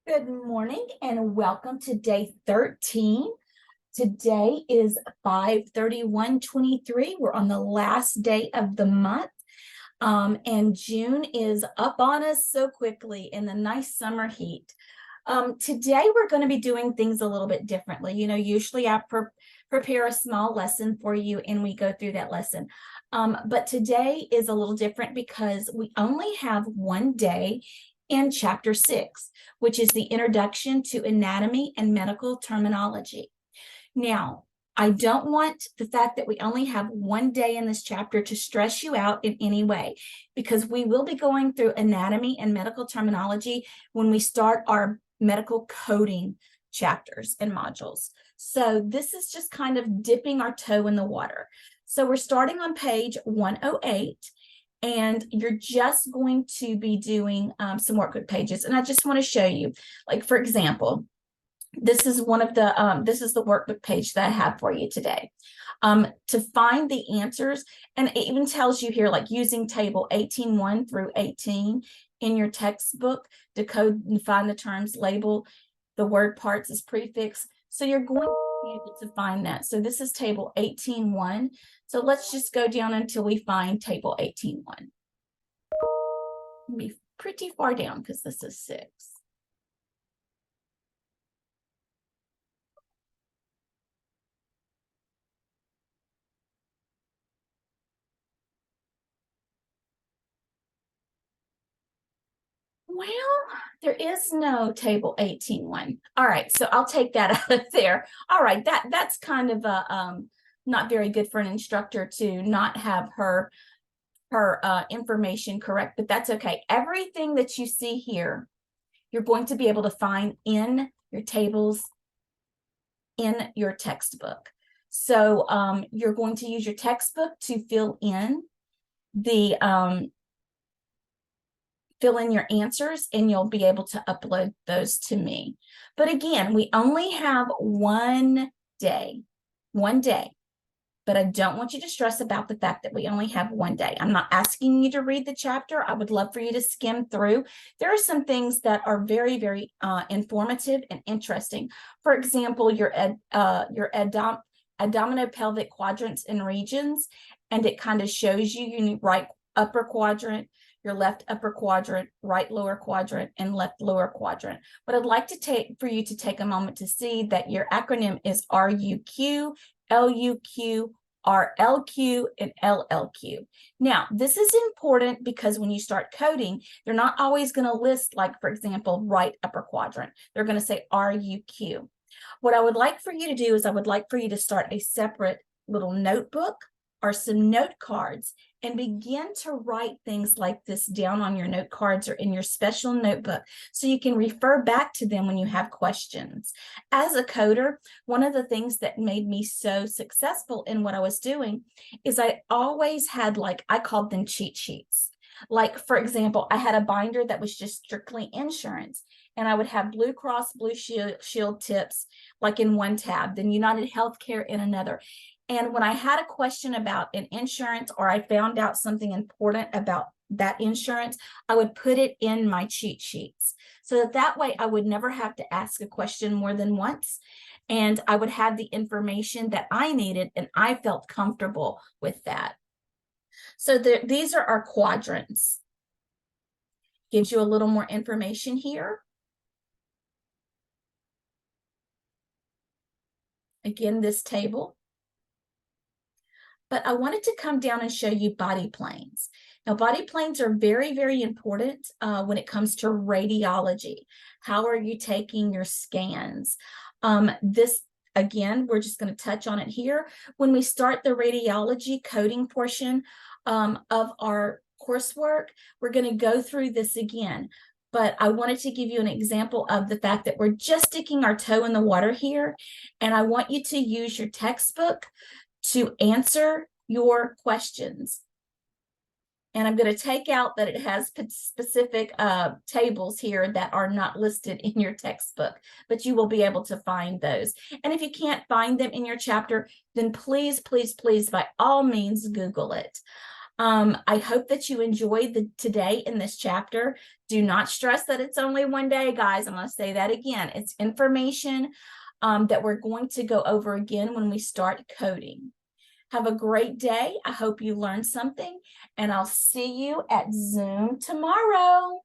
Good morning and welcome to day 13. Today is 5/31/23. We're on the last day of the month. And June is up on us so quickly in the nice summer heat. Today we're going to be doing things a little bit differently. Usually I prepare a small lesson for you and we go through that lesson. But today is a little different because we only have one day in chapter 6, which is the introduction to anatomy and medical terminology. Now, I don't want the fact that we only have one day in this chapter to stress you out in any way, because we will be going through anatomy and medical terminology when we start our medical coding chapters and modules. So this is just kind of dipping our toe in the water. So we're starting on page 108. And you're just going to be doing some workbook pages. And I just want to show you, like, for example, this is this is the workbook page that I have for you today. To find the answers, and it even tells you here, like using table 18:1 through 18 in your textbook, decode and find the terms, label the word parts as prefix. So you're going to be able to find that. So this is table 18:1. So let's just go down until we find table 18:1. It'll be pretty far down because this is 6. Well, there is no table 18:1. All right, so I'll take that out of there. All right, that's kind of a not very good for an instructor to not have her information correct, but that's okay. Everything that you see here, you're going to be able to find in your tables in your textbook. So you're going to use your textbook to fill in your answers, and you'll be able to upload those to me. But again, we only have one day, but I don't want you to stress about the fact that we only have one day. I'm not asking you to read the chapter. I would love for you to skim through. There are some things that are very, very informative and interesting. For example, your abdominopelvic quadrants and regions, and it kind of shows you your right upper quadrant, your left upper quadrant, right lower quadrant, and left lower quadrant. But I'd like for you to take a moment to see that your acronym is RUQ, LUQ, RLQ, and LLQ. Now, this is important because when you start coding, they're not always going to list, like, for example, right upper quadrant. They're going to say RUQ. What I would like for you to do is I would like for you to start a separate little notebook or some note cards and begin to write things like this down on your note cards or in your special notebook so you can refer back to them when you have questions. As a coder, one of the things that made me so successful in what I was doing is I always had, like, I called them cheat sheets. Like, for example, I had a binder that was just strictly insurance, and I would have Blue Cross Blue Shield tips like in one tab, then United Healthcare in another. And when I had a question about an insurance, or I found out something important about that insurance, I would put it in my cheat sheets so that way I would never have to ask a question more than once, and I would have the information that I needed, and I felt comfortable with that. So these are our quadrants. Gives you a little more information here. Again, this table. But I wanted to come down and show you body planes. Now, body planes are very, very important when it comes to radiology. How are you taking your scans? Again, we're just going to touch on it here. When we start the radiology coding portion of our coursework, we're going to go through this again. But I wanted to give you an example of the fact that we're just sticking our toe in the water here. And I want you to use your textbook to answer your questions. And I'm going to take out that it has specific tables here that are not listed in your textbook, but you will be able to find those. And if you can't find them in your chapter, then please, please, please, by all means, Google it. I hope that you enjoyed today in this chapter. Do not stress that it's only one day, guys. I'm going to say that again. It's information that we're going to go over again when we start coding. Have a great day. I hope you learned something, and I'll see you at Zoom tomorrow.